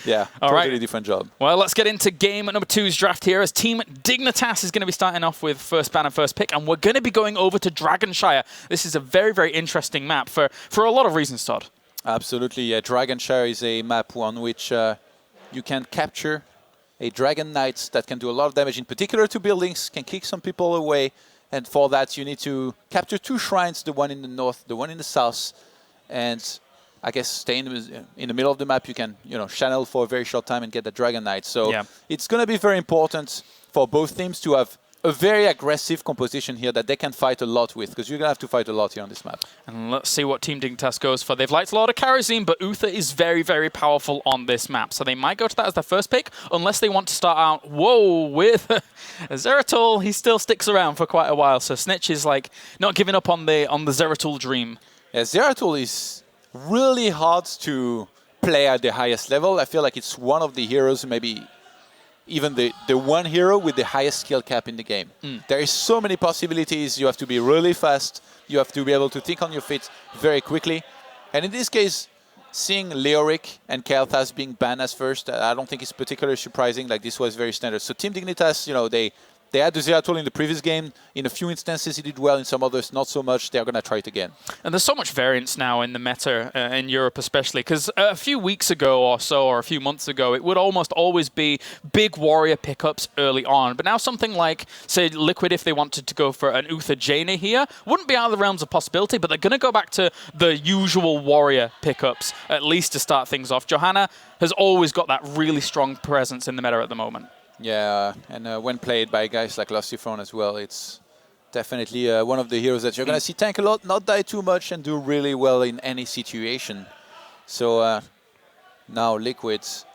Yeah, All totally right. different job. Well, let's get into game number 2's draft here as Team Dignitas is going to be starting off with first ban and first pick, and we're going to be going over to Dragonshire. This is a very, very interesting map for a lot of reasons, Todd. Absolutely, yeah. Dragonshire is a map on which you can capture a Dragon Knight that can do a lot of damage, in particular to buildings, can kick some people away, and for that you need to capture 2 shrines, the one in the north, the one in the south, and I guess stay in the middle of the map. You can, channel for a very short time and get the Dragon Knight. So it's going to be very important for both teams to have a very aggressive composition here that they can fight a lot with, because you're going to have to fight a lot here on this map. And let's see what Team Dignitas goes for. They've liked a lot of Karazim, but Uther is very, very powerful on this map. So they might go to that as their first pick, unless they want to start out, with Zeratul. He still sticks around for quite a while. So Snitch is like not giving up on the Zeratul dream. Yeah, Zeratul is really hard to play at the highest level. I feel like it's one of the heroes, maybe even the one hero with the highest skill cap in the game. There is so many possibilities. You have to be really fast. You have to be able to think on your feet very quickly. And in this case, seeing Leoric and Kael'thas being banned as first, I don't think it's particularly surprising. Like, this was very standard. So Team Dignitas, they had the Zeratul in the previous game. In a few instances, he did well. In some others, not so much. They're going to try it again. And there's so much variance now in the meta, in Europe especially, because a few weeks ago or so, or a few months ago, it would almost always be big warrior pickups early on. But now something like, say, Liquid, if they wanted to go for an Uther Jaina here, wouldn't be out of the realms of possibility, but they're going to go back to the usual warrior pickups, at least to start things off. Johanna has always got that really strong presence in the meta at the moment. Yeah, and when played by guys like Lucifer as well, it's definitely one of the heroes that you're going to see tank a lot, not die too much, and do really well in any situation. So now Liquids,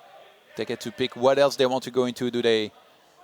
they get to pick what else they want to go into. Do they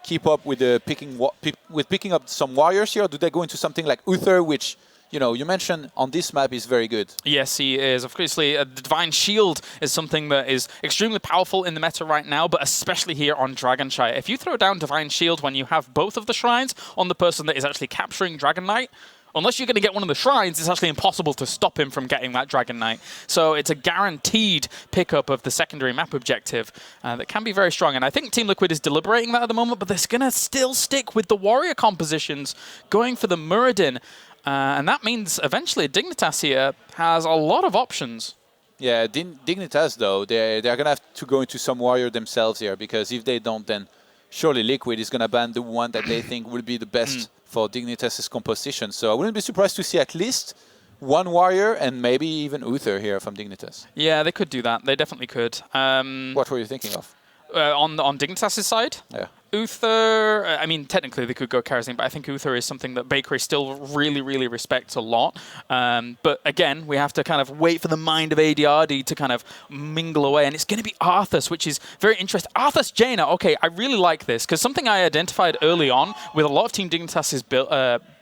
keep up with the picking up some warriors here, or do they go into something like Uther, which you mentioned on this map is very good? Yes, he is. Obviously, the Divine Shield is something that is extremely powerful in the meta right now, but especially here on Dragonshire. If you throw down Divine Shield when you have both of the shrines on the person that is actually capturing Dragon Knight, unless you're going to get one of the shrines, it's actually impossible to stop him from getting that Dragon Knight. So it's a guaranteed pickup of the secondary map objective that can be very strong. And I think Team Liquid is deliberating that at the moment, but they're going to still stick with the warrior compositions, going for the Muradin. And that means eventually Dignitas here has a lot of options. Yeah, Dignitas, though, they're going to have to go into some warrior themselves here, because if they don't, then surely Liquid is going to ban the one that they think will be the best for Dignitas' composition. So I wouldn't be surprised to see at least one warrior and maybe even Uther here from Dignitas. Yeah, they could do that. They definitely could. What were you thinking of? On Dignitas' side? Yeah. Uther, I mean, technically they could go Karazim, but I think Uther is something that Bakery still really, really respects a lot. But again, we have to kind of wait for the mind of ADRD to kind of mingle away. And it's going to be Arthas, which is very interesting. Arthas Jaina, okay, I really like this, because something I identified early on with a lot of Team Dignitas'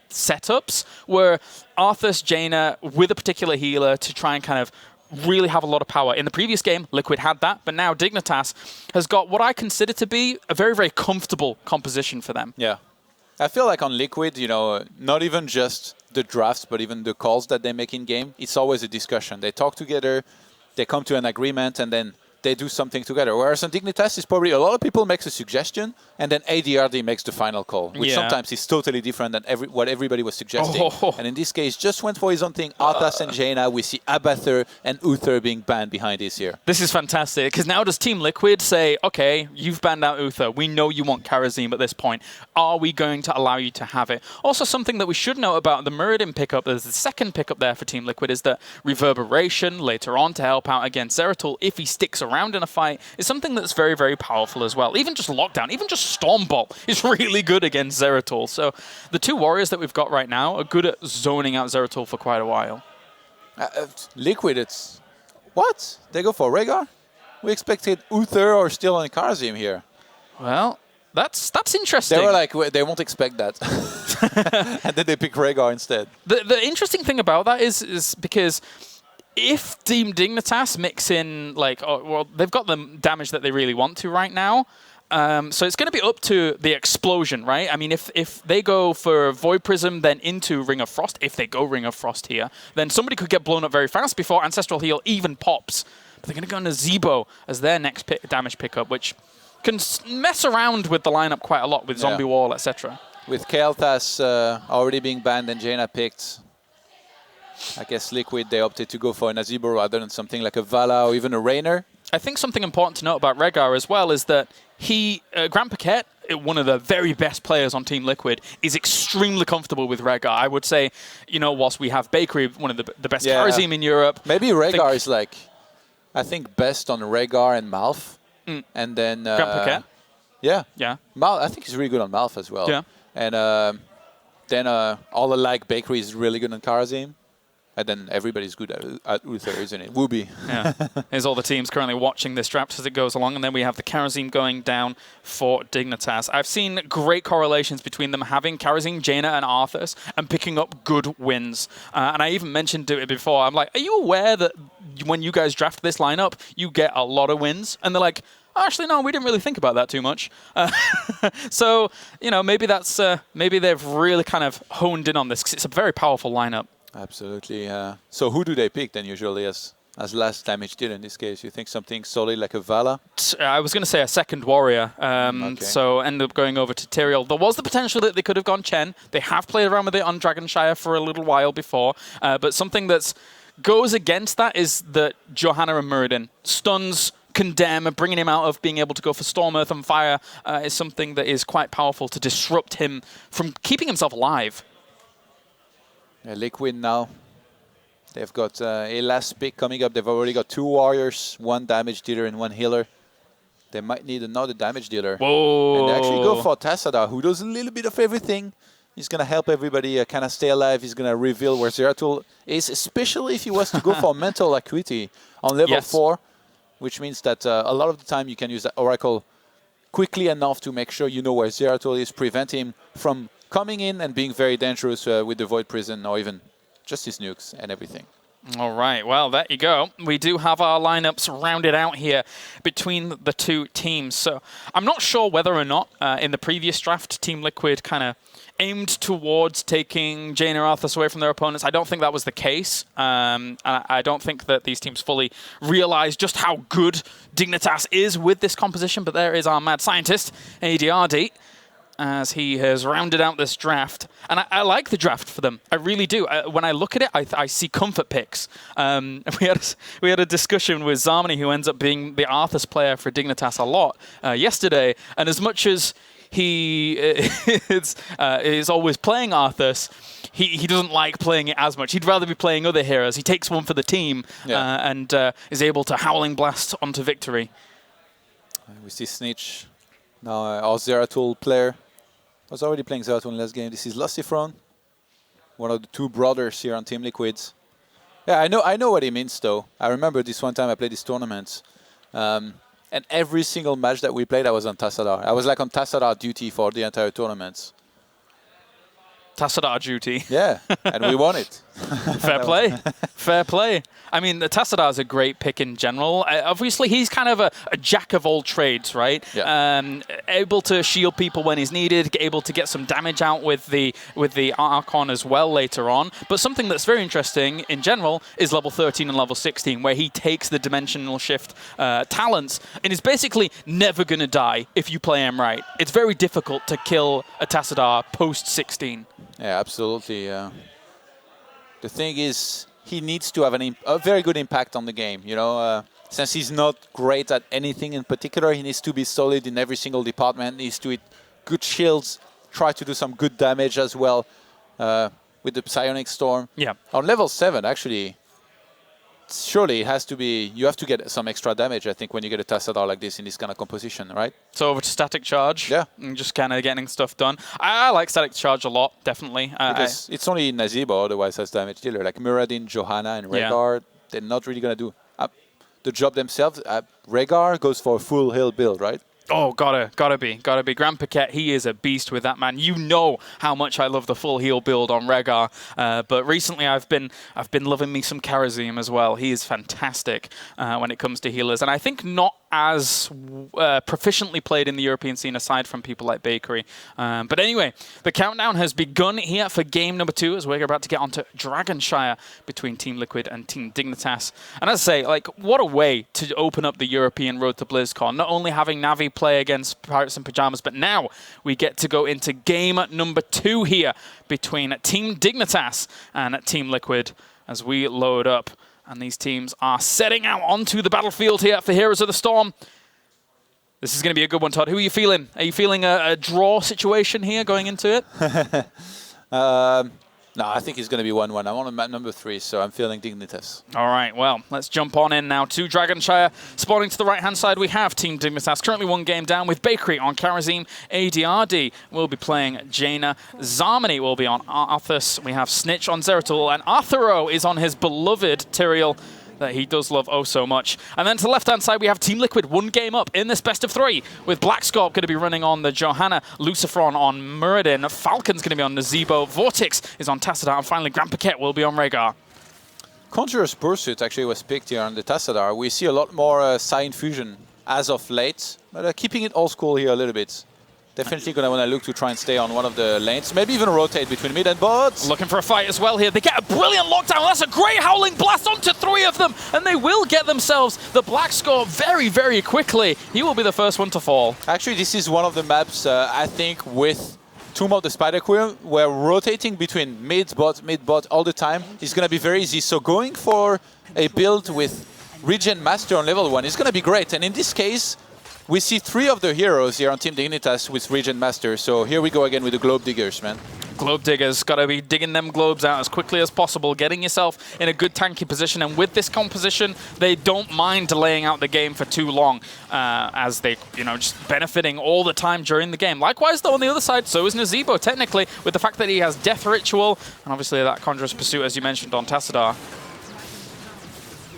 setups were Arthas Jaina with a particular healer to try and kind of really have a lot of power. In the previous game, Liquid had that, but now Dignitas has got what I consider to be a very, very comfortable composition for them. Yeah. I feel like on Liquid, not even just the drafts, but even the calls that they make in-game, it's always a discussion. They talk together, they come to an agreement, and then they do something together. Whereas on Dignitas, it's probably a lot of people makes a suggestion, and then ADRD makes the final call, which sometimes is totally different than what everybody was suggesting. And in this case, just went for his own thing. Arthas and Jaina, we see Abathur and Uther being banned behind this here. This is fantastic, because now does Team Liquid say, okay, you've banned out Uther. We know you want Karazim at this point. Are we going to allow you to have it? Also, something that we should know about the Muradin pickup, there's the second pickup there for Team Liquid, is that Reverberation later on to help out against Zeratul if he sticks around in a fight is something that's very, very powerful as well. Even just Lockdown, even just Stormbolt is really good against Zeratul. So the two warriors that we've got right now are good at zoning out Zeratul for quite a while. Liquid, it's... What? They go for Rhaegar? We expected Uther or still on Karazim here. Well, that's interesting. They were like, they won't expect that. And then they pick Rhaegar instead. The interesting thing about that is because if Team Dignitas mix in, they've got the damage that they really want to right now. So it's going to be up to the explosion, right? I mean, if they go for Void Prism, then into Ring of Frost, if they go Ring of Frost here, then somebody could get blown up very fast before Ancestral Heal even pops. But they're going to go Nazebo as their next damage pickup, which can mess around with the lineup quite a lot with Zombie Wall, etc. With Kael'thas already being banned and Jaina picked, I guess Liquid, they opted to go for a Nazebo rather than something like a Vala or even a Rainer. I think something important to note about Rehgar as well is that Grant Paquette, one of the very best players on Team Liquid, is extremely comfortable with Rehgar. I would say, whilst we have Bakery, one of the best Kharazim in Europe. Maybe Rehgar is I think best on Rehgar and Malf. And then... Grant Paquette? Yeah. Yeah. I think he's really good on Malf as well. Yeah. And then all alike Bakery is really good on Kharazim. And then everybody's good at Uther, isn't it? Wooby. Yeah. Here's all the teams currently watching this draft as it goes along. And then we have the Kharazim going down for Dignitas. I've seen great correlations between them having Kharazim, Jaina, and Arthas and picking up good wins. And I even mentioned it before. I'm like, are you aware that when you guys draft this lineup, you get a lot of wins? And they're like, actually, no, we didn't really think about that too much. So, maybe that's maybe they've really kind of honed in on this because it's a very powerful lineup. Absolutely. So who do they pick then usually as last damage dealer in this case? You think something solid like a Vala? I was going to say a second warrior. So end up going over to Tyrael. There was the potential that they could have gone Chen. They have played around with it on Dragonshire for a little while before. But something that goes against that is that Johanna and Muradin stuns, condemn, bringing him out of being able to go for Storm, Earth and Fire is something that is quite powerful to disrupt him from keeping himself alive. Yeah, Liquid now, they've got a last pick coming up. They've already got 2 warriors, 1 damage dealer and 1 healer. They might need another damage dealer. Whoa. And they actually go for Tassadar, who does a little bit of everything. He's going to help everybody kind of stay alive. He's going to reveal where Zeratul is, especially if he was to go for mental acuity on level 4, which means that a lot of the time you can use that Oracle quickly enough to make sure you know where Zeratul is, prevent him from coming in and being very dangerous with the Void Prison or even just his nukes and everything. All right, well, there you go. We do have our lineups rounded out here between the two teams. So I'm not sure whether or not in the previous draft, Team Liquid kind of aimed towards taking Jaina and Arthas away from their opponents. I don't think that was the case. I don't think that these teams fully realized just how good Dignitas is with this composition. But there is our mad scientist, ADRD, as he has rounded out this draft. And I like the draft for them. I really do. When I look at it, I see comfort picks. We had a discussion with Zarmany, who ends up being the Arthas player for Dignitas a lot yesterday. And as much as he is always playing Arthas, he doesn't like playing it as much. He'd rather be playing other heroes. He takes one for the team and is able to Howling Blast onto victory. We see Snitch, now our Zeratul player. I was already playing Zeratul in last game. This is Lustifron, one of the 2 brothers here on Team Liquid. Yeah, I know what he means though. I remember this one time I played this tournament. And every single match that we played, I was on Tassadar. I was like on Tassadar duty for the entire tournament. Tassadar duty. Yeah, and we won it. Fair play. Fair play. I mean, the Tassadar is a great pick in general. Obviously, he's kind of a jack of all trades, right? Yeah. Able to shield people when he's needed, able to get some damage out with the Archon as well later on. But something that's very interesting in general is level 13 and level 16, where he takes the dimensional shift talents and is basically never going to die if you play him right. It's very difficult to kill a Tassadar post 16. Yeah, absolutely. The thing is, he needs to have a very good impact on the game. Since he's not great at anything in particular, he needs to be solid in every single department. He needs to hit good shields, try to do some good damage as well with the Psionic Storm. Yeah. On level 7, actually, surely it has to be, you have to get some extra damage, I think, when you get a Tassadar like this in this kind of composition, right? So over to Static Charge. Yeah. And just kind of getting stuff done. I like Static Charge a lot, definitely. Because it's only Nazebo, otherwise as damage dealer. Like Muradin, Johanna, and Rehgar, they're not really going to do the job themselves. Rehgar goes for a full heal build, right? Oh, gotta be. Grant Paquette, he is a beast with that, man. You know how much I love the full heal build on Rehgar, but recently I've been loving me some Kharazim as well. He is fantastic when it comes to healers, and I think not as proficiently played in the European scene aside from people like Bakery. But anyway, the countdown has begun here for game number 2 as we're about to get onto Dragonshire between Team Liquid and Team Dignitas. And as I say, like, what a way to open up the European road to BlizzCon. Not only having Navi play against Pirates in Pajamas, but now we get to go into game number 2 here between Team Dignitas and Team Liquid as we load up. And these teams are setting out onto the battlefield here for Heroes of the Storm. This is going to be a good one, Todd. Who are you feeling? Are you feeling a draw situation here going into it? No, I think it's going to be 1-1. I'm on map number 3, so I'm feeling Dignitas. All right, well, let's jump on in now to Dragonshire. Spawning to the right-hand side, we have Team Dignitas, currently 1 game down with Bakery on Karazim. ADRD will be playing Jaina. Zarmany will be on Arthas. We have Snitch on Zeratul, and Arthuro is on his beloved Tyrael that he does love oh so much. And then to the left-hand side, we have Team Liquid 1 game up in this best of 3, with Black Scorp going to be running on the Johanna, Lucifron on Muradin, Falcon's going to be on Nazebo, Vortex is on Tassadar, and finally Grand Paquette will be on Rhaegar. Conjurer's Pursuit actually was picked here on the Tassadar. We see a lot more Psi Infusion as of late, but keeping it old school here a little bit. Definitely going to want to look to try and stay on one of the lanes. Maybe even rotate between mid and bot. Looking for a fight as well here. They get a brilliant lockdown. That's a great Howling Blast onto 3 of them. And they will get themselves the Black Scorp very, very quickly. He will be the first one to fall. Actually, this is one of the maps, I think, with Tomb of the Spider Queen, where rotating between mid, bot all the time is going to be very easy. So going for a build with Regen Master on level 1 is going to be great. And in this case, we see 3 of the heroes here on Team Dignitas with Regen Master. So here we go again with the Globe Diggers, man. Globe Diggers, got to be digging them globes out as quickly as possible, getting yourself in a good tanky position. And with this composition, they don't mind delaying out the game for too long, as they, just benefiting all the time during the game. Likewise, though, on the other side, so is Nazebo, technically, with the fact that he has Death Ritual, and obviously that Conjurer's Pursuit, as you mentioned, on Tassadar.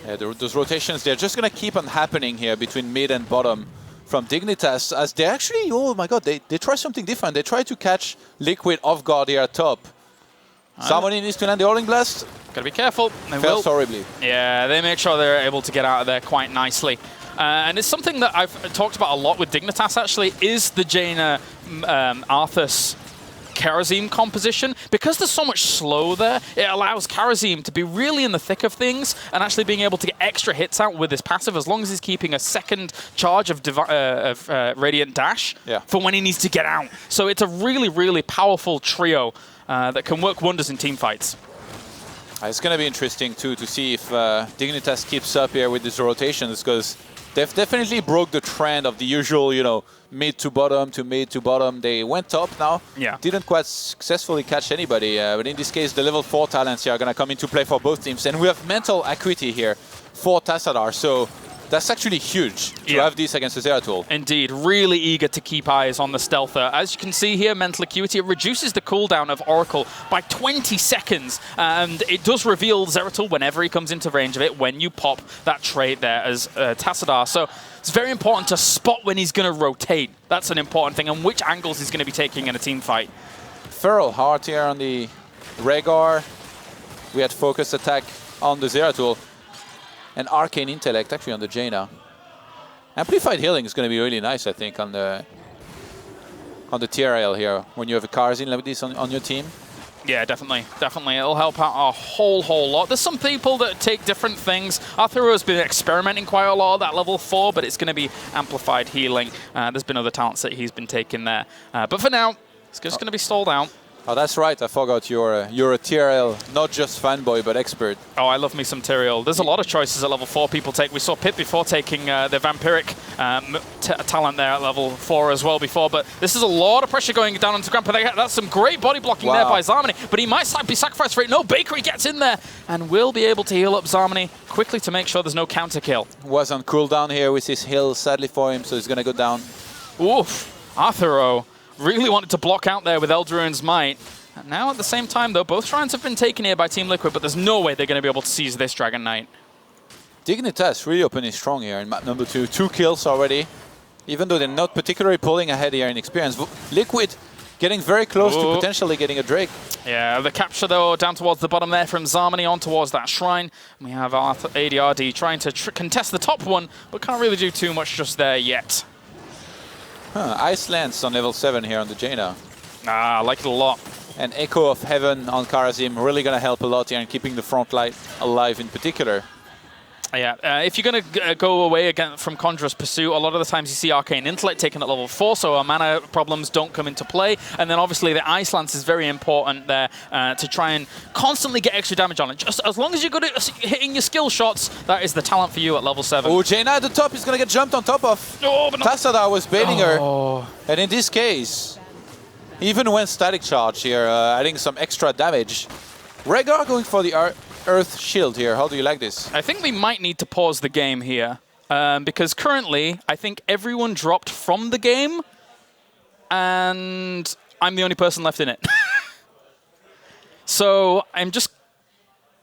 Yeah, those rotations, they're just going to keep on happening here between mid and bottom from Dignitas, as they actually, oh my god, they try something different. They try to catch Liquid off guard here at top. Somebody needs to land the Howling Blast. Gotta be careful. They Fails horribly. Yeah, they make sure they're able to get out of there quite nicely. And it's something that I've talked about a lot with Dignitas, actually, is the Jaina Arthas Karazim composition. Because there's so much slow there, it allows Karazim to be really in the thick of things and actually being able to get extra hits out with his passive, as long as he's keeping a second charge of Radiant Dash for when he needs to get out. So it's a really, really powerful trio that can work wonders in team fights. It's going to be interesting, too, to see if Dignitas keeps up here with these rotations, because they've definitely broke the trend of the usual, mid to bottom to mid to bottom. They went top now. Yeah. Didn't quite successfully catch anybody. But in this case, the level 4 talents here are going to come into play for both teams. And we have mental acuity here for Tassadar. So that's actually huge to have this against the Zeratul. Indeed. Really eager to keep eyes on the Stealther. As you can see here, mental acuity, it reduces the cooldown of Oracle by 20 seconds. And it does reveal Zeratul whenever he comes into range of it, when you pop that trait there as Tassadar. So it's very important to spot when he's going to rotate. That's an important thing, and which angles he's going to be taking in a team fight. Feral Heart here on the Rhaegar. We had focused attack on the Zeratul. And Arcane Intellect actually on the Jaina. Amplified Healing is going to be really nice, I think, on the TRL here, when you have a Karazin like this on your team. Yeah, definitely. Definitely. It'll help out a whole lot. There's some people that take different things. Arthur has been experimenting quite a lot at that level 4, but it's going to be Amplified Healing. There's been other talents that he's been taking there. But for now, it's just going to be stalled out. Oh, that's right. I forgot you're a TRL, not just fanboy, but expert. Oh, I love me some Tyrael. There's a lot of choices at level 4 people take. We saw Pip before taking the Vampiric talent there at level 4 as well before. But this is a lot of pressure going down onto Grandpa. That's some great body blocking there by Zarmany. But he might be sacrificed for it. No, Bakery gets in there and will be able to heal up Zarmany quickly to make sure there's no counter kill. Was on cooldown here with his heal, sadly for him, so he's going to go down. Oof. Arthuro really wanted to block out there with Eldraune's Might. And now at the same time, though, both shrines have been taken here by Team Liquid, but there's no way they're going to be able to seize this Dragon Knight. Dignitas really opening strong here in map number 2. 2 kills already, even though they're not particularly pulling ahead here in experience. Liquid Getting very close to Ooh. potentially getting a Drake. Yeah, the capture, though, down towards the bottom there from Zarmani on towards that shrine. We have our ADRD trying to contest the top one, but can't really do too much just there yet. Ice Lance on level 7 here on the Jaina. Ah, I like it a lot. And Echo of Heaven on Karazim really going to help a lot here in keeping the front line alive in particular. Yeah, if you're going to go away again from Conjurer's Pursuit, a lot of the times you see Arcane Intellect taken at level 4, so our mana problems don't come into play. And then obviously the Ice Lance is very important there to try and constantly get extra damage on it. Just as long as you're good at hitting your skill shots, that is the talent for you at level 7. Oh, Jaina at the top is going to get jumped on top of. Oh, but Tassadar was baiting her. Oh. And in this case, even when static charge here, adding some extra damage. Rhaegar going for the Earth Shield here. How do you like this? I think we might need to pause the game here because currently I think everyone dropped from the game and I'm the only person left in it. So I'm just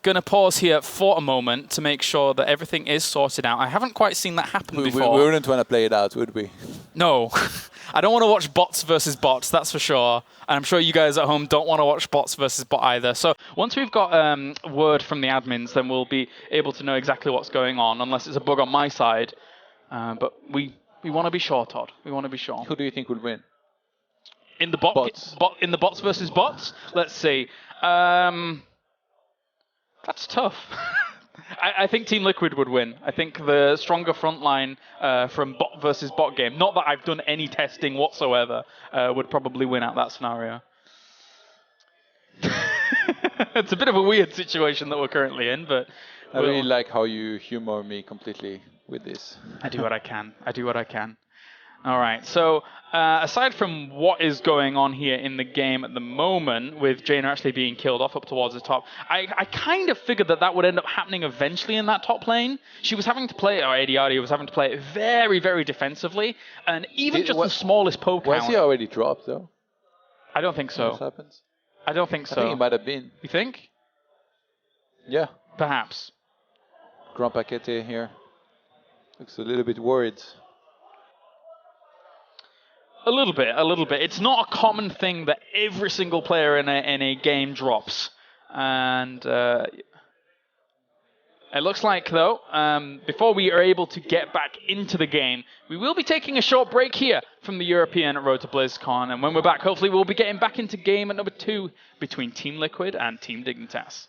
going to pause here for a moment to make sure that everything is sorted out. I haven't quite seen that happen before. We wouldn't want to play it out, would we? No. I don't want to watch bots versus bots, that's for sure. And I'm sure you guys at home don't want to watch bots versus bot either. So once we've got word from the admins, then we'll be able to know exactly what's going on, unless it's a bug on my side. But we want to be sure, Todd. We want to be sure. Who do you think would win? In the bots. In the bots versus bots? Let's see. That's tough. I think Team Liquid would win. I think the stronger front line from bot versus bot game, not that I've done any testing whatsoever, would probably win out that scenario. It's a bit of a weird situation that we're currently in, but... I really like how you humor me completely with this. I do what I can. I do what I can. All right, so aside from what is going on here in the game at the moment, with Jaina actually being killed off up towards the top, I kind of figured that would end up happening eventually in that top lane. She was having to play, or ADRD was having to play it very, very defensively, and even the smallest poke count... Was he already dropped, though? I don't think so. What happens? I don't think so. I think it might have been. You think? Yeah. Perhaps. Grand Paquete here. Looks a little bit worried. A little bit. It's not a common thing that every single player in a game drops. And it looks like, though, before we are able to get back into the game, we will be taking a short break here from the European Road to BlizzCon. And when we're back, hopefully we'll be getting back into game at number 2 between Team Liquid and Team Dignitas.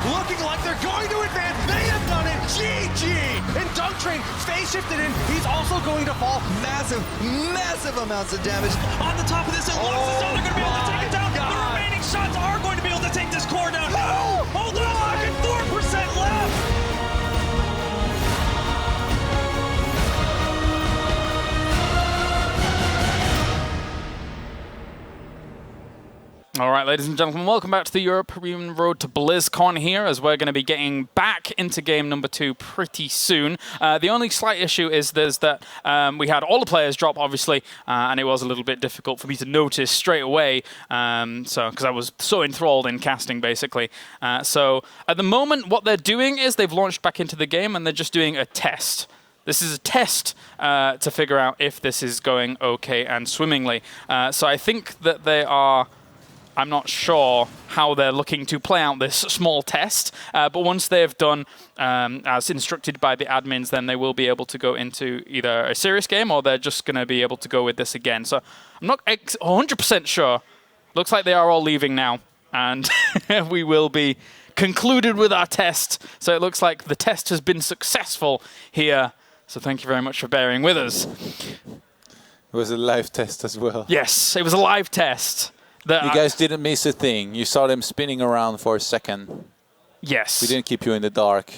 looking like they're going to advance. They have done it. GG. And Dunk Train phase shifted in. He's also going to fall. Massive, massive amounts of damage. On the top of this, it locks us down. They're going to be able to take it down. God. The remaining shots are going to be able to take this core down. No! Hold on, fucking 4% left. All right, ladies and gentlemen, welcome back to the European Road to BlizzCon here, as we're going to be getting back into game number 2 pretty soon. The only slight issue is that we had all the players drop, obviously, and it was a little bit difficult for me to notice straight away, because I was so enthralled in casting, basically. So at the moment, what they're doing is they've launched back into the game, and they're just doing a test. This is a test to figure out if this is going okay and swimmingly. So I think that they are... I'm not sure how they're looking to play out this small test, but once they've done as instructed by the admins, then they will be able to go into either a serious game or they're just going to be able to go with this again. So I'm not 100% sure. Looks like they are all leaving now, and we will be concluded with our test. So it looks like the test has been successful here. So thank you very much for bearing with us. It was a live test as well. Yes, it was a live test. You guys didn't miss a thing. You saw them spinning around for a second. Yes. We didn't keep you in the dark.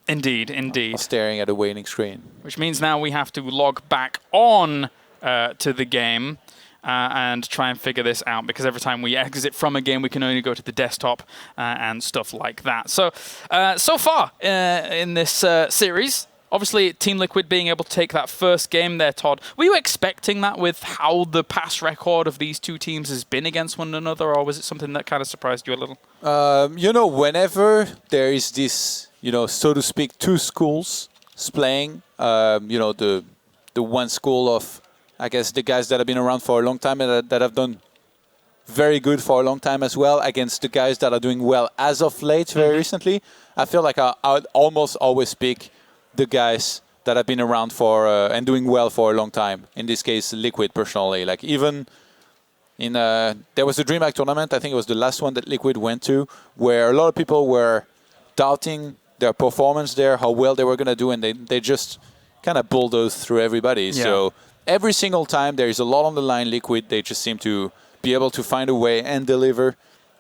Indeed, indeed. Staring at a waiting screen. Which means now we have to log back on to the game and try and figure this out, because every time we exit from a game, we can only go to the desktop and stuff like that. So, so far in this series, obviously, Team Liquid being able to take that first game there, Todd. Were you expecting that with how the past record of these two teams has been against one another, or was it something that kind of surprised you a little? Whenever there is this, so to speak, two schools playing, the one school of, I guess, the guys that have been around for a long time and that have done very good for a long time as well, against the guys that are doing well as of late, very recently, I feel like I would almost always pick the guys that have been around for and doing well for a long time. In this case, Liquid personally. Like even in there was a DreamHack tournament, I think it was the last one that Liquid went to, where a lot of people were doubting their performance there, how well they were going to do, and they just kind of bulldozed through everybody. Yeah. So every single time there is a lot on the line, Liquid, they just seem to be able to find a way and deliver.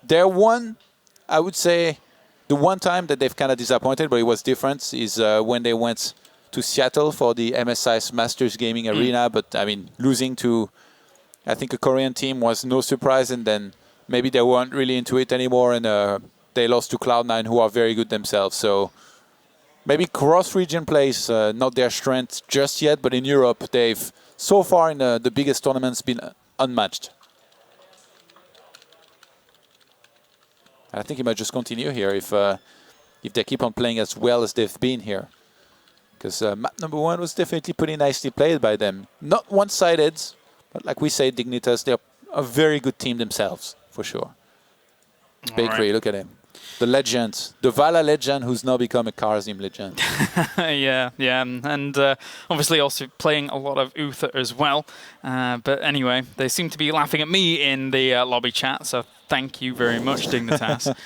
I would say, the one time that they've kind of disappointed, but it was different, is when they went to Seattle for the MSI Masters Gaming Arena. But, I mean, losing to, I think, a Korean team was no surprise. And then maybe they weren't really into it anymore. And they lost to Cloud9, who are very good themselves. So maybe cross-region play is not their strength just yet. But in Europe, they've, so far in the biggest tournaments, been unmatched. I think it might just continue here if they keep on playing as well as they've been here. Because map number 1 was definitely pretty nicely played by them. Not one-sided, but like we say, Dignitas, they're a very good team themselves, for sure. Bakery, look at him. The legend, the Vala legend, who's now become a Karzim legend. yeah, and obviously also playing a lot of Uther as well. But anyway, they seem to be laughing at me in the lobby chat, so thank you very much, Dignitas,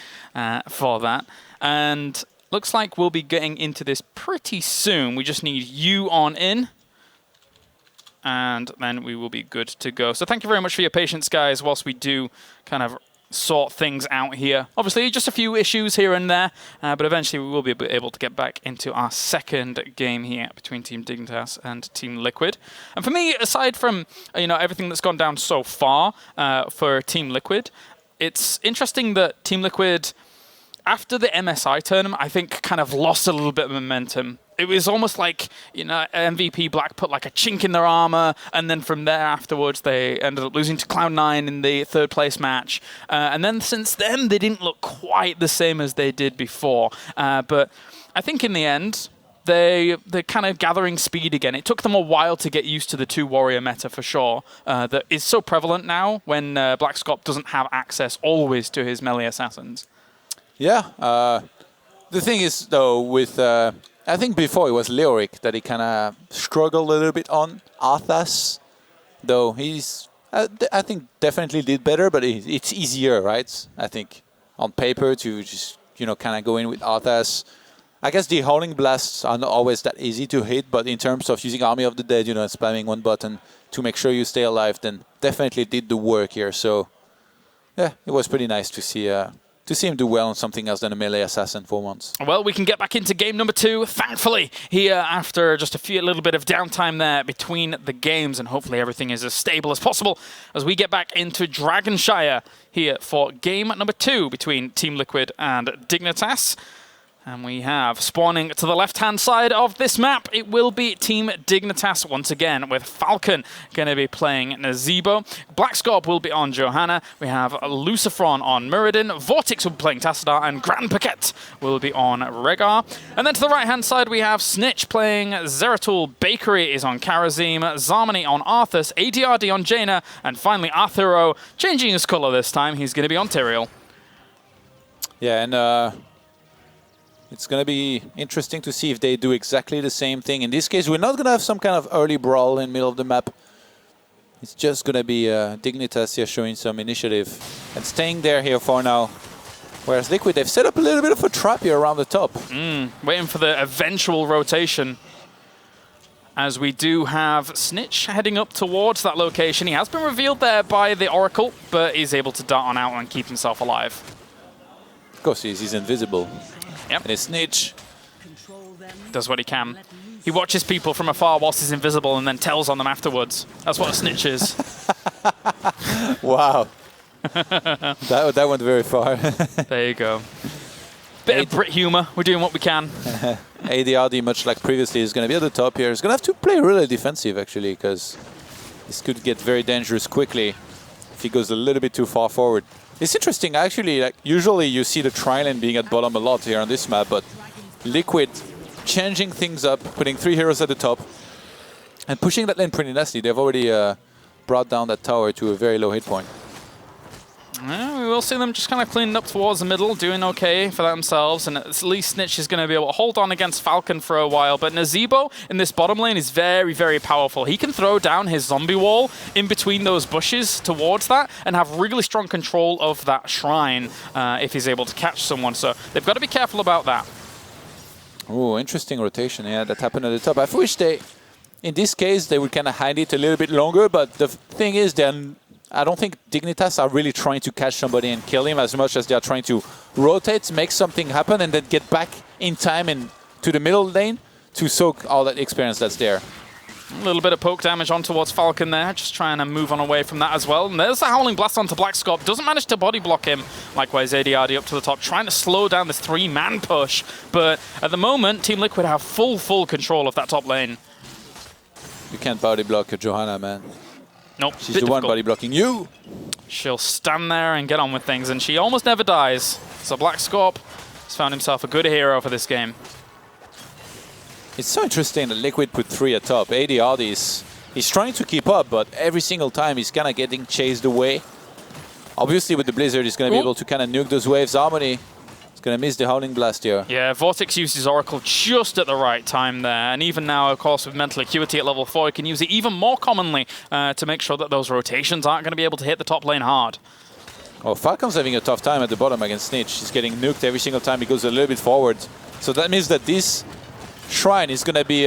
for that. And looks like we'll be getting into this pretty soon. We just need you on in, and then we will be good to go. So thank you very much for your patience, guys, whilst we do kind of sort things out here. Obviously, just a few issues here and there, but eventually we will be able to get back into our second game here between Team Dignitas and Team Liquid. And for me, aside from everything that's gone down so far for Team Liquid, it's interesting that Team Liquid, after the MSI tournament, I think kind of lost a little bit of momentum. It was almost like, MVP Black put like a chink in their armor, and then from there afterwards they ended up losing to Cloud9 in the third place match. And then since then they didn't look quite the same as they did before. But I think in the end, they're kind of gathering speed again. It took them a while to get used to the 2-warrior meta for sure. That is so prevalent now when Black Scop doesn't have access always to his melee assassins. Yeah. The thing is, though, with... I think before it was Leoric that he kind of struggled a little bit on. Arthas, though, he's, I think, definitely did better, but it's easier, right? I think, on paper to just kind of go in with Arthas. I guess the Howling Blasts are not always that easy to hit, but in terms of using Army of the Dead, spamming one button to make sure you stay alive, then definitely did the work here. So, yeah, it was pretty nice to see him do well on something else than a melee assassin for once. Well, we can get back into game number 2, thankfully, here after just a little bit of downtime there between the games, and hopefully everything is as stable as possible as we get back into Dragonshire here for game number 2 between Team Liquid and Dignitas. And we have, spawning to the left-hand side of this map, it will be Team Dignitas once again, with Falcon going to be playing Nazebo. Blackscorp will be on Johanna. We have Lucifron on Muradin. Vortex will be playing Tassadar, and Grand Paquette will be on Rhaegar. And then to the right-hand side, we have Snitch playing Zeratul. Bakery is on Karazim. Zarmony on Arthas. ADRD on Jaina. And finally, Arthuro, changing his color this time, he's going to be on Tyrael. Yeah, and it's going to be interesting to see if they do exactly the same thing. In this case, we're not going to have some kind of early brawl in the middle of the map. It's just going to be Dignitas here showing some initiative and staying there here for now. Whereas Liquid, they've set up a little bit of a trap here around the top. Waiting for the eventual rotation. As we do have Snitch heading up towards that location. He has been revealed there by the Oracle, but he's able to dart on out and keep himself alive. Of course, he's invisible. Yep. And his Snitch does what he can. He watches people from afar whilst he's invisible and then tells on them afterwards. That's what a Snitch is. Wow. that went very far. There you go. Bit of Brit humor. We're doing what we can. ADRD, much like previously, is going to be at the top here. He's going to have to play really defensive, actually, because this could get very dangerous quickly if he goes a little bit too far forward. It's interesting, actually, like usually you see the tri-lane being at bottom a lot here on this map, but Liquid changing things up, putting 3 heroes at the top, and pushing that lane pretty nicely. They've already brought down that tower to a very low hit point. Yeah, we will see them just kind of cleaning up towards the middle, doing okay for themselves, and at least Snitch is going to be able to hold on against Falcon for a while. But Nazebo in this bottom lane is very, very powerful. He can throw down his zombie wall in between those bushes towards that and have really strong control of that shrine if he's able to catch someone. So they've got to be careful about that. Oh, interesting rotation. Yeah, that happened at the top. I wish in this case, they would kind of hide it a little bit longer, but the thing is, I don't think Dignitas are really trying to catch somebody and kill him as much as they are trying to rotate, make something happen, and then get back in time and to the middle lane to soak all that experience that's there. A little bit of poke damage on towards Falcon there, just trying to move on away from that as well. And there's the Howling Blast onto Blackscorp. Doesn't manage to body block him. Likewise, ADRD up to the top, trying to slow down this 3-man push. But at the moment, Team Liquid have full control of that top lane. You can't body block Johanna, man. Nope. She's the one body blocking you. She'll stand there and get on with things, and she almost never dies. So Blackscorp has found himself a good hero for this game. It's so interesting that Liquid put 3 at top. ADRD he's trying to keep up, but every single time he's kind of getting chased away. Obviously, with the Blizzard, he's going to be able to kind of nuke those waves. Harmony is going to miss the Howling Blast here. Yeah, Vortex used his Oracle just at the right time there. And even now, of course, with Mental Acuity at level 4, he can use it even more commonly to make sure that those rotations aren't going to be able to hit the top lane hard. Oh, Falcon's having a tough time at the bottom against Snitch. He's getting nuked every single time he goes a little bit forward. So that means that this shrine is going to be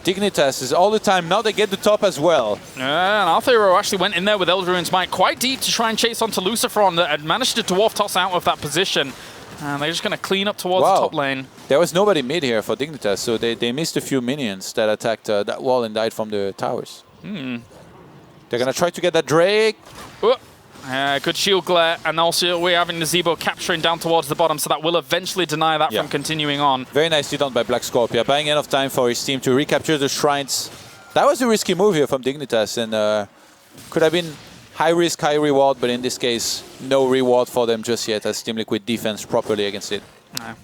Dignitas is all the time. Now they get the top as well. And Arthuro actually went in there with Eldrarune's Might quite deep to try and chase onto Lucifron that had managed to dwarf toss out of that position. And they're just going to clean up towards the top lane. There was nobody mid here for Dignitas, so they missed a few minions that attacked that wall and died from the towers. They're going to try to get that Drake. Good shield glare, and also we're having Nazebo capturing down towards the bottom, so that will eventually deny that from continuing on. Very nicely done by Blackscorp. Yeah, buying enough time for his team to recapture the shrines. That was a risky move here from Dignitas, and could have been high risk, high reward, but in this case, no reward for them just yet, as Team Liquid defends properly against it.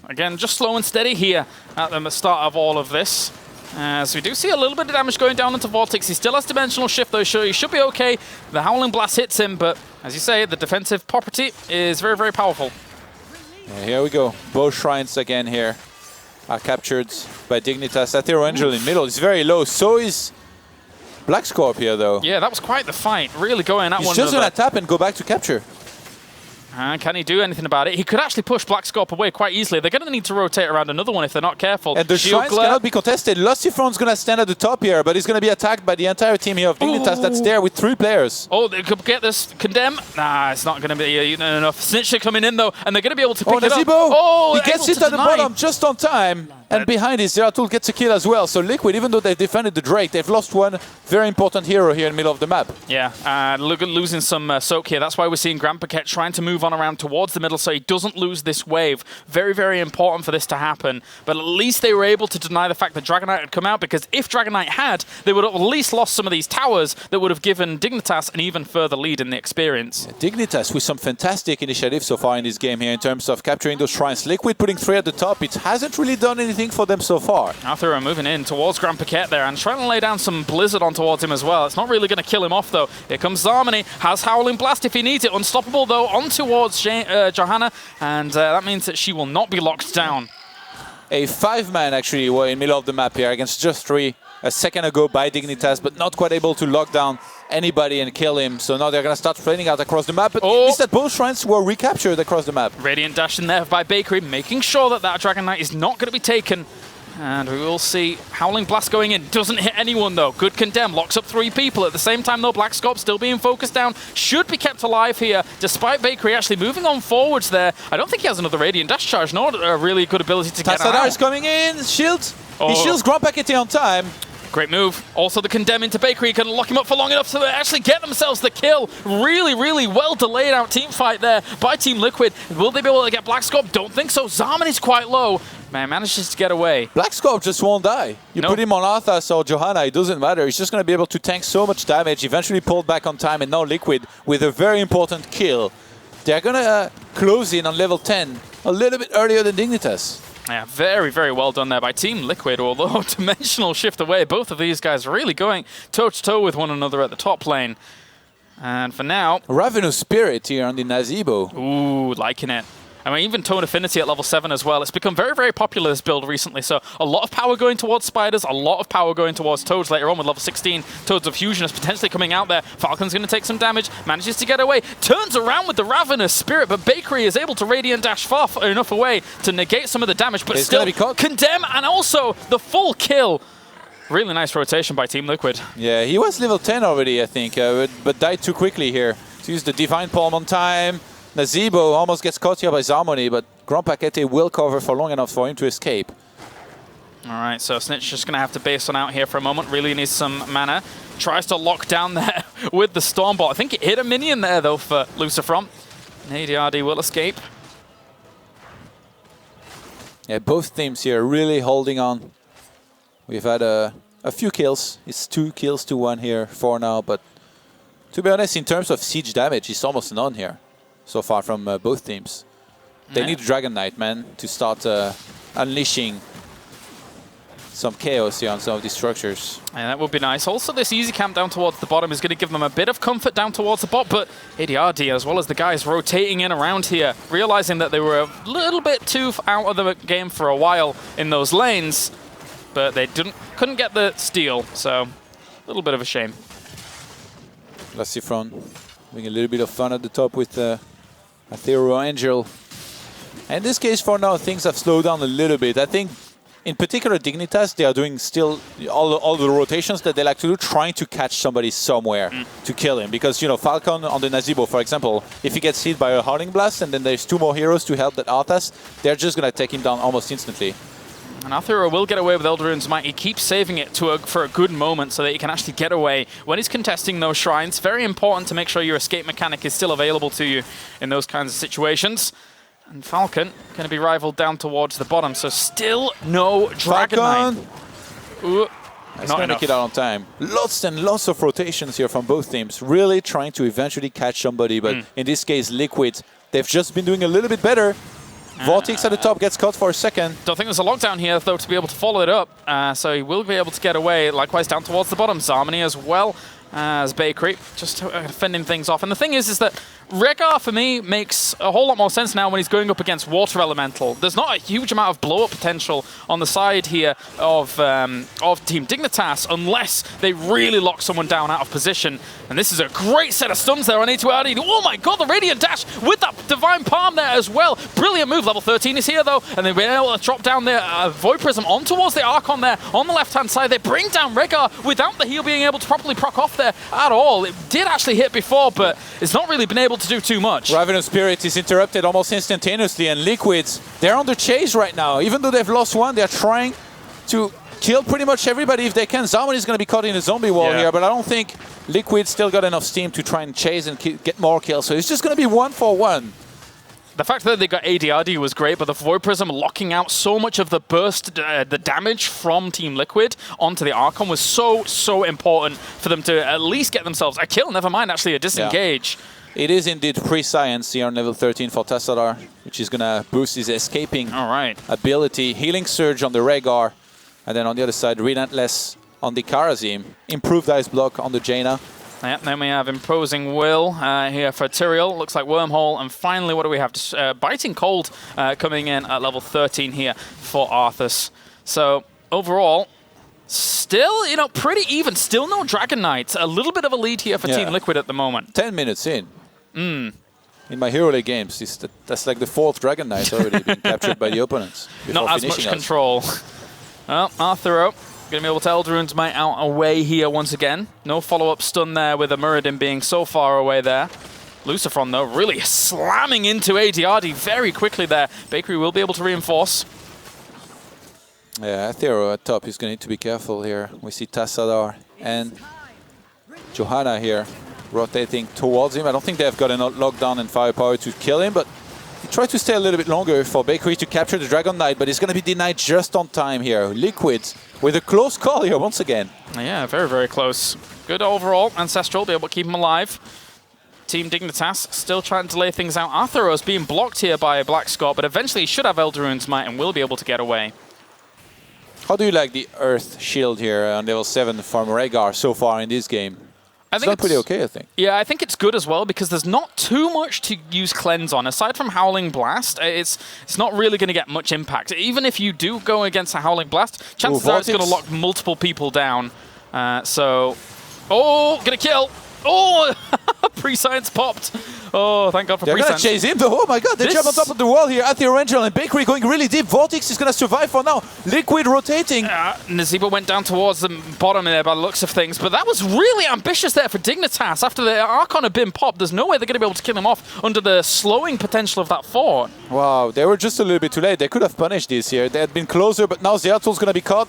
Again, just slow and steady here at the start of all of this. So we do see a little bit of damage going down into Vortex. He still has Dimensional Shift though, so he should be okay. The Howling Blast hits him, but as you say, the defensive property is very, very powerful. Yeah, here we go. Both shrines again here are captured by Dignitas. That Hero Angel in middle is very low. So is Blackscorp here though. Yeah, that was quite the fight. Really going at one another. He's just going to tap and go back to capture. Can he do anything about it? He could actually push Black Scorp away quite easily. They're going to need to rotate around another one if they're not careful. And the shrines cannot be contested. Lucifron's going to stand at the top here, but he's going to be attacked by the entire team here of Dignitas that's there with 3 players. Oh, they could get this. Condemn. Nah, it's not going to be enough. Snitcher coming in, though, and they're going to be able to pick it up. Oh, he gets it at the bottom just on time. And behind it, Zeratul gets a kill as well. So Liquid, even though they've defended the Drake, they've lost one very important hero here in the middle of the map. Yeah, look at losing some soak here. That's why we're seeing Grand Paquette trying to move on around towards the middle so he doesn't lose this wave. Very, very important for this to happen. But at least they were able to deny the fact that Dragonite had come out, because if Dragonite had, they would have at least lost some of these towers that would have given Dignitas an even further lead in the experience. Dignitas with some fantastic initiative so far in this game here in terms of capturing those shrines. Liquid putting 3 at the top. It hasn't really done anything for them so far. Arthur are moving in towards Grand Paquette there and trying to lay down some Blizzard on towards him as well. It's not really going to kill him off though. Here comes Zarmony, has Howling Blast if he needs it. Unstoppable though on towards Johanna, and that means that she will not be locked down. A 5-man actually were in the middle of the map here against just 3 a second ago by Dignitas, but not quite able to lock down anybody and kill him. So now they're going to start flaming out across the map, but at least that both shrines were recaptured across the map. Radiant Dash in there by Bakery, making sure that that Dragon Knight is not going to be taken. And we will see Howling Blast going in. Doesn't hit anyone, though. Good Condemn. Locks up 3 people. At the same time, though, Black Scorp still being focused down. Should be kept alive here, despite Bakery actually moving on forwards there. I don't think he has another Radiant Dash charge, nor a really good ability to get out. Tassadar is coming in. Shields. He shields Grand Paquette on time. Great move. Also the Condemn into Bakery can lock him up for long enough to actually get themselves the kill. Really, really well delayed out team fight there by Team Liquid. Will they be able to get Black Scorp? Don't think so. Zarmony's quite low. Man, manages to get away. Black Scorp just won't die. You put him on Arthas or Johanna, it doesn't matter. He's just going to be able to tank so much damage, eventually pulled back on time, and now Liquid with a very important kill. They're going to close in on level 10 a little bit earlier than Dignitas. Yeah, very, very well done there by Team Liquid, although dimensional shift away. Both of these guys really going toe-to-toe with one another at the top lane. And for now... Ravenous Spirit here on the Nazeebo. Ooh, liking it. I mean, even Tone Affinity at level 7 as well. It's become very, very popular, this build recently. So a lot of power going towards Spiders, a lot of power going towards Toads later on with level 16. Toads of Fusion is potentially coming out there. Falcon's going to take some damage, manages to get away, turns around with the Ravenous Spirit, but Bakery is able to Radiant Dash far enough away to negate some of the damage, but still Condemn and also the full kill. Really nice rotation by Team Liquid. Yeah, he was level 10 already, I think, but died too quickly here. To use the Divine Palm on time. Nazeebo almost gets caught here by Zarmony, but Grand Paquette will cover for long enough for him to escape. All right, so Snitch just going to have to base on out here for a moment. Really needs some mana. Tries to lock down there with the Stormbolt. I think it hit a minion there, though, for Lucifron. ADRD will escape. Yeah, both teams here really holding on. We've had a few kills. It's 2 kills to 1 here for now, but to be honest, in terms of siege damage, it's almost none here so far from both teams. They need Dragon Knight, man, to start unleashing some chaos here on some of these structures. Yeah, that would be nice. Also, this easy camp down towards the bottom is going to give them a bit of comfort down towards the bot, but ADRD, as well as the guys rotating in around here, realizing that they were a little bit too out of the game for a while in those lanes, but they couldn't get the steal, so a little bit of a shame. Lucifron having a little bit of fun at the top with Aethero Angel. In this case, for now, things have slowed down a little bit. I think, in particular, Dignitas, they are doing still all the rotations that they like to do, trying to catch somebody somewhere to kill him. Because, you know, Falcon on the Nazeebo, for example, if he gets hit by a Howling Blast and then there's 2 more heroes to help that Arthas, they're just going to take him down almost instantly. And Arthur will get away with Eldarune's Might. He keeps saving it for a good moment so that he can actually get away when he's contesting those shrines. Very important to make sure your escape mechanic is still available to you in those kinds of situations. And Falcon going to be rivaled down towards the bottom, so still no Dragon Knight. Ooh, not going to make it out on time. Lots and lots of rotations here from both teams, really trying to eventually catch somebody, but in this case, Liquid, they've just been doing a little bit better. Vortex at the top gets caught for a second. Don't think there's a lockdown here, though, to be able to follow it up. So he will be able to get away. Likewise, down towards the bottom, Zarmony as well as Bakery, just fending things off. And the thing is that Rhaegar, for me, makes a whole lot more sense now when he's going up against Water Elemental. There's not a huge amount of blow-up potential on the side here of Team Dignitas unless they really lock someone down out of position. And this is a great set of stuns there on A2RD. Oh my god, the Radiant Dash with that Divine Palm there as well. Brilliant move. Level 13 is here, though. And they've been able to drop down their Void Prism on towards the Archon there on the left-hand side. They bring down Rhaegar without the heal being able to properly proc off there at all. It did actually hit before, but it's not really been able to do too much. Ravenous Spirit is interrupted almost instantaneously, and Liquids, they're on the chase right now. Even though they've lost one, they're trying to kill pretty much everybody if they can. Zaman is going to be caught in a zombie wall here, but I don't think Liquid still got enough steam to try and chase and get more kills. So it's just going to be 1-for-1. The fact that they got ADRD was great, but the Void Prism locking out so much of the burst, the damage from Team Liquid onto the Archon was so important for them to at least get themselves a kill, never mind actually a disengage. Yeah. It is indeed pre-science here on level 13 for Tassadar, which is going to boost his escaping ability. Healing Surge on the Rhaegar, and then on the other side, Relentless on the Karazim. Improved Ice Block on the Jaina. Yep, then we have Imposing Will here for Tyrael. Looks like Wormhole. And finally, what do we have? Biting Cold coming in at level 13 here for Arthas. So overall, still, pretty even. Still no Dragon Knight. A little bit of a lead here for Team Liquid at the moment. 10 minutes in. In my Hero League games, that's like the 4th Dragon Knight already been captured by the opponents. Not as much control. Well, Arthuro going to be able to Eldraune's Might out away here once again. No follow-up stun there with a Muradin being so far away there. Lucifron, though, really slamming into ADRD very quickly there. Bakery will be able to reinforce. Yeah, Athero at top is going to need to be careful here. We see Tassadar and Johanna here rotating towards him. I don't think they've got enough lockdown and firepower to kill him, but he tried to stay a little bit longer for Bakery to capture the Dragon Knight, but he's going to be denied just on time here. Liquid with a close call here once again. Yeah, very, very close. Good overall. Ancestral, be able to keep him alive. Team Dignitas still trying to delay things out. Arthuros being blocked here by Black Scott, but eventually he should have Eldraune's Might and will be able to get away. How do you like the Earth Shield here on level 7 from Rhaegar so far in this game? It's done pretty okay, I think. Yeah, I think it's good as well because there's not too much to use Cleanse on. Aside from Howling Blast, it's not really going to get much impact. Even if you do go against a Howling Blast, chances are it's going to lock multiple people down. Oh, going to kill. Oh, pre-science popped. Oh, thank God for pre-science. They're going to chase him, though. Oh my God, they jump on top of the wall here. Athero Angel and Bakery going really deep. Vortex is going to survive for now. Liquid rotating. Nazeeba went down towards the bottom there by the looks of things, but that was really ambitious there for Dignitas. After the Archon had been popped, there's no way they're going to be able to kill him off under the slowing potential of that fort. Wow, they were just a little bit too late. They could have punished this here. They had been closer, but now Zertul's going to be caught.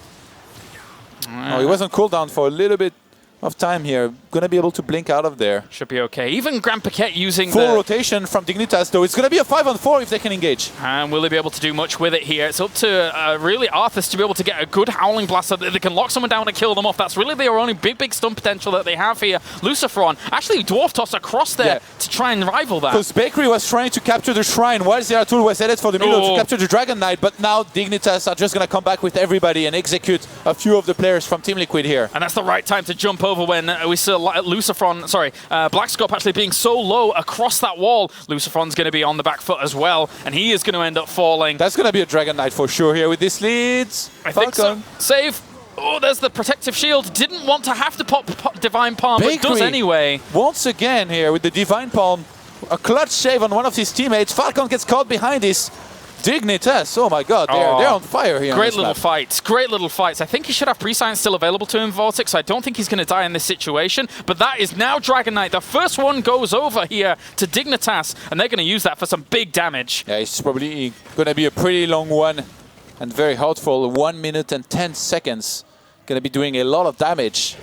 Oh, he wasn't cooldown for a little bit of time here. Going to be able to blink out of there. Should be okay. Even Grand Paquette using full rotation from Dignitas, though. It's going to be a 5-on-4 if they can engage. And will they be able to do much with it here? It's up to really Arthas to be able to get a good Howling Blast so that they can lock someone down and kill them off. That's really their only big stun potential that they have here. Lucifron actually Dwarf Toss across there to try and rival that. Because Bakery was trying to capture the Shrine while Zeratul was headed for the middle to capture the Dragon Knight, but now Dignitas are just going to come back with everybody and execute a few of the players from Team Liquid here. And that's the right time to jump over when we saw Lucifron, Black Scope actually being so low across that wall. Lucifron's going to be on the back foot as well, and he is going to end up falling. That's going to be a Dragon Knight for sure here with this leads. I think so. Save. Oh, there's the protective shield. Didn't want to have to pop Divine Palm, but does anyway. Once again here with the Divine Palm. A clutch save on one of his teammates. Falcon gets caught behind this. Dignitas, oh my God, they're on fire here. Great little fights, great little fights. I think he should have pre-science still available to him, Vortex, so I don't think he's going to die in this situation. But that is now Dragon Knight. The first one goes over here to Dignitas, and they're going to use that for some big damage. Yeah, it's probably going to be a pretty long one and very hurtful. 1 minute and 10 seconds. Going to be doing a lot of damage.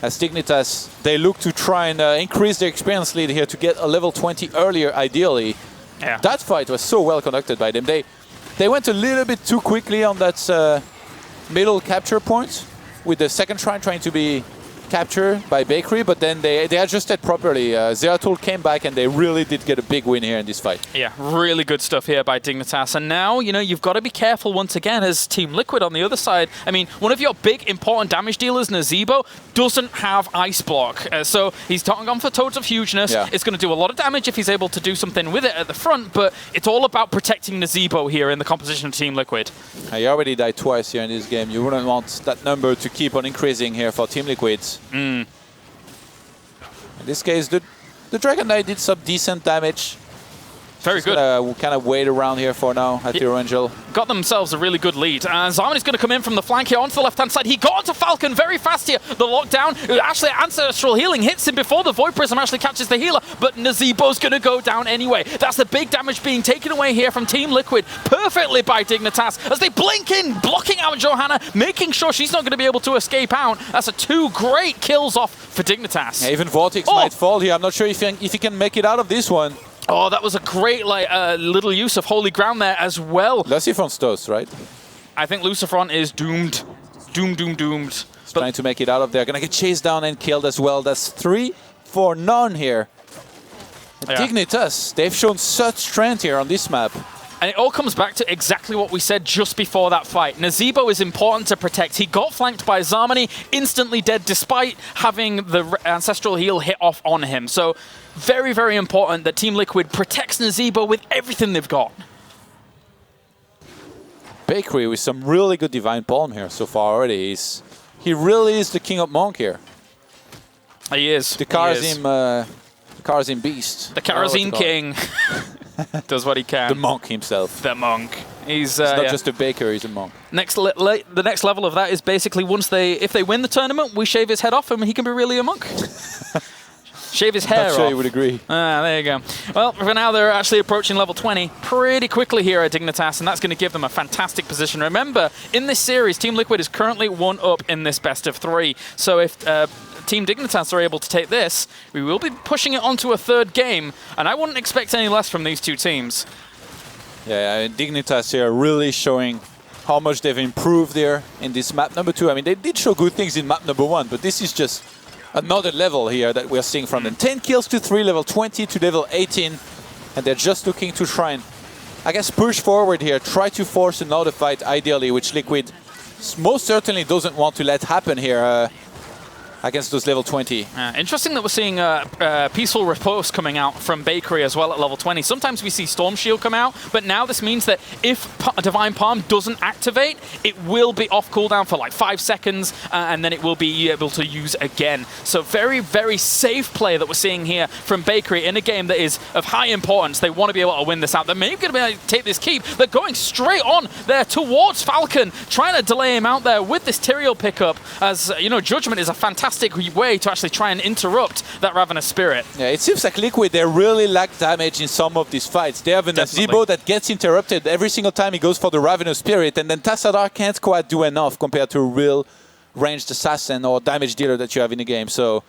As Dignitas, they look to try and increase their experience lead here to get a level 20 earlier, ideally. Yeah. That fight was so well conducted by them. They went a little bit too quickly on that middle capture point with the second shrine trying to be capture by Bakery, but then they adjusted properly. Zeratul came back and they really did get a big win here in this fight. Yeah, really good stuff here by Dignitas. And now, you know, you've got to be careful once again as Team Liquid on the other side. I mean, one of your big, important damage dealers, Nazeebo, doesn't have Ice Block. So he's gone for Toads of Hugeness. Yeah. It's going to do a lot of damage if he's able to do something with it at the front, but it's all about protecting Nazeebo here in the composition of Team Liquid. He already died twice here in this game. You wouldn't want that number to keep on increasing here for Team Liquid. In this case, the Dragon Knight did some decent damage. Very good. We'll kind of wait around here for now at Hero Angel. Got themselves a really good lead. Zarmany's going to come in from the flank here onto the left-hand side. He got onto Falcon very fast here. The lockdown. Actually, Ancestral Healing hits him before the Void Prism actually catches the healer, but Nazeebo's going to go down anyway. That's the big damage being taken away here from Team Liquid perfectly by Dignitas as they blink in, blocking out Johanna, making sure she's not going to be able to escape out. That's a 2 great kills off for Dignitas. Yeah, even Vortex might fall here. I'm not sure if he can make it out of this one. Oh, that was a great little use of Holy Ground there as well. Lucifron's toast, right? I think Lucifron is doomed. Doomed. He's trying to make it out of there. Gonna get chased down and killed as well. That's 3 for none here. Yeah. Dignitas, they've shown such strength here on this map. And it all comes back to exactly what we said just before that fight. Nazeebo is important to protect. He got flanked by Zarmany, instantly dead despite having the Ancestral Heal hit off on him. So very, very important that Team Liquid protects Nazeebo with everything they've got. Bakery with some really good Divine Palm here so far already. He really is the king of Monk here. He is. The Karazim Beast. The Karazim King. Does what he can. The monk himself. The monk. He's not just a baker, he's a monk. The next level of that is basically if they win the tournament, we shave his head off and he can be really a monk. Shave his hair off. I'm sure you would agree. There you go. Well, for now, they're actually approaching level 20 pretty quickly here at Dignitas, and that's going to give them a fantastic position. Remember, in this series, Team Liquid is currently 1 up in this best of 3. So if Team Dignitas are able to take this, we will be pushing it onto a 3rd game, and I wouldn't expect any less from these two teams. Yeah, Dignitas here really showing how much they've improved there in this map number 2. I mean, they did show good things in map number 1, but this is just another level here that we're seeing from them. 10 kills to 3, level 20 to level 18, and they're just looking to try and, I guess, push forward here, try to force another fight, ideally, which Liquid most certainly doesn't want to let happen here against those level 20. Interesting that we're seeing Peaceful Repose coming out from Bakery as well at level 20. Sometimes we see Storm Shield come out, but now this means that if Divine Palm doesn't activate, it will be off cooldown for like 5 seconds, and then it will be able to use again. So very, very safe play that we're seeing here from Bakery in a game that is of high importance. They want to be able to win this out. They're maybe going to be able to take this keep. They're going straight on there towards Falcon, trying to delay him out there with this Tyrael pickup, as, you know, Judgment is a fantastic way to actually try and interrupt that Ravenous Spirit. Yeah, it seems like Liquid, they really lack damage in some of these fights. They have a Nazeebo that gets interrupted every single time he goes for the Ravenous Spirit, and then Tassadar can't quite do enough compared to a real ranged assassin or damage dealer that you have in the game. So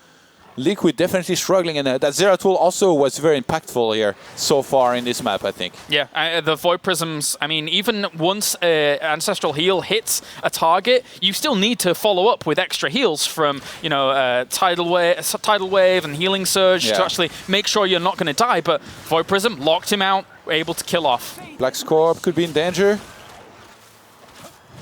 Liquid definitely struggling, and that Zeratul also was very impactful here so far in this map, I think. Yeah, the Void Prisms, I mean, even once Ancestral Heal hits a target, you still need to follow up with extra heals from, you know, Tidal Wave and Healing Surge to actually make sure you're not going to die, but Void Prism locked him out, able to kill off. Black Scorp could be in danger.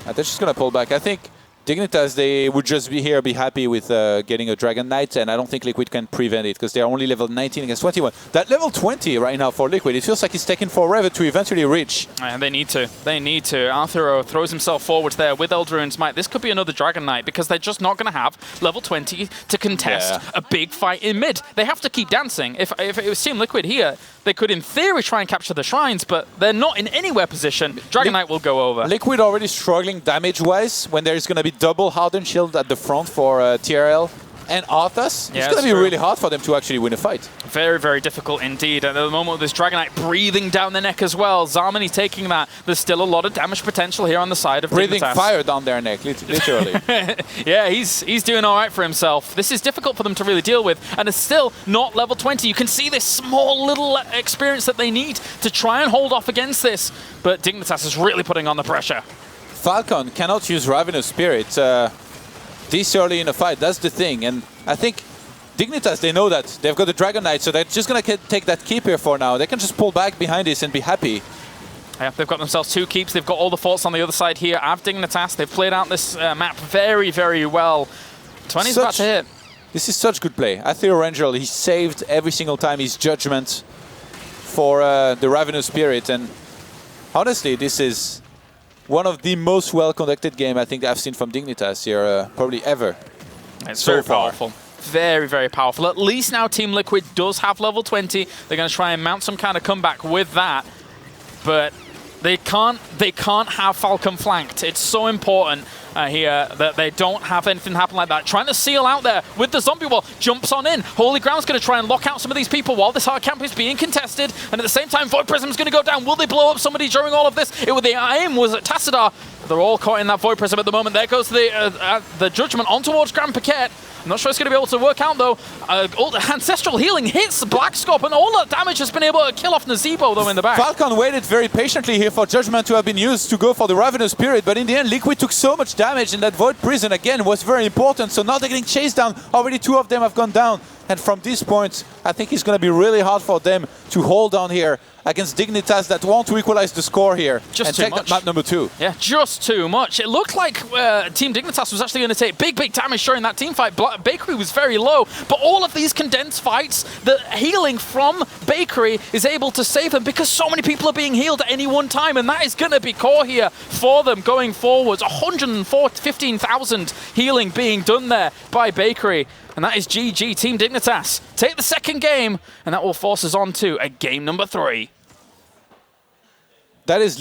They're just going to pull back. I think Dignitas, they would just be happy with getting a Dragon Knight, and I don't think Liquid can prevent it because they're only level 19 against 21. That level 20 right now for Liquid, it feels like it's taking forever to eventually reach. And they need to. They need to. Arthur throws himself forward there with Eldraune's Might. This could be another Dragon Knight because they're just not going to have level 20 to contest a big fight in mid. They have to keep dancing. If it was Team Liquid here, they could in theory try and capture the shrines, but they're not in anywhere position. Dragon Knight will go over. Liquid already struggling damage-wise when there's going to be double Hardened Shield at the front for TRL and Arthas. It's going to be really hard for them to actually win a fight. Very, very difficult indeed. At the moment with this Dragon Knight breathing down the neck as well. Zarmany taking that. There's still a lot of damage potential here on the side of breathing Dignitas. Fire down their neck, literally. Yeah, he's doing all right for himself. This is difficult for them to really deal with, and it's still not level 20. You can see this small little experience that they need to try and hold off against this, but Dignitas is really putting on the pressure. Falcon cannot use Ravenous Spirit. this early in a fight. That's the thing. And I think Dignitas, they know that. They've got the Dragon Knight, so they're just going to take that keep here for now. They can just pull back behind this and be happy. Yeah, they've got themselves 2 keeps. They've got all the forts on the other side here. Av Dignitas, they've played out this map very, very well. 20's about to hit. This is such good play. Aetherial Ranger, he saved every single time his judgment for the Ravenous Spirit. And honestly, this is one of the most well-conducted game I think I've seen from Dignitas here, probably ever. It's so very far. powerful. Very, very powerful. At least now Team Liquid does have level 20. They're going to try and mount some kind of comeback with that. But they can't have Falcon flanked. It's so important here that they don't have anything happen like that. Trying to seal out there with the zombie wall. Jumps on in. Holy Ground's going to try and lock out some of these people while this hard camp is being contested. And at the same time, Void Prism's going to go down. Will they blow up somebody during all of this? The aim was at Tassadar. They're all caught in that Void Prism at the moment. There goes the Judgment on towards Grand Paquette. I'm not sure it's going to be able to work out, though. Ancestral Healing hits Black Scope, and all that damage has been able to kill off Nazeebo, though, in the back. Falcon waited very patiently here for Judgment to have been used to go for the Ravenous Spirit, but in the end, Liquid took so much damage, and that Void Prison, again, was very important. So now they're getting chased down. Already 2 of them have gone down. And from this point, I think it's going to be really hard for them to hold on here against Dignitas that want to equalize the score here and take that map number 2. Yeah, just too much. It looked like Team Dignitas was actually going to take big damage during that team fight. Bakery was very low, but all of these condensed fights, the healing from Bakery is able to save them because so many people are being healed at any one time, and that is going to be core here for them going forwards. 115,000 healing being done there by Bakery. And that is GG. Team Dignitas take the second game, and that will force us on to a game number 3. That is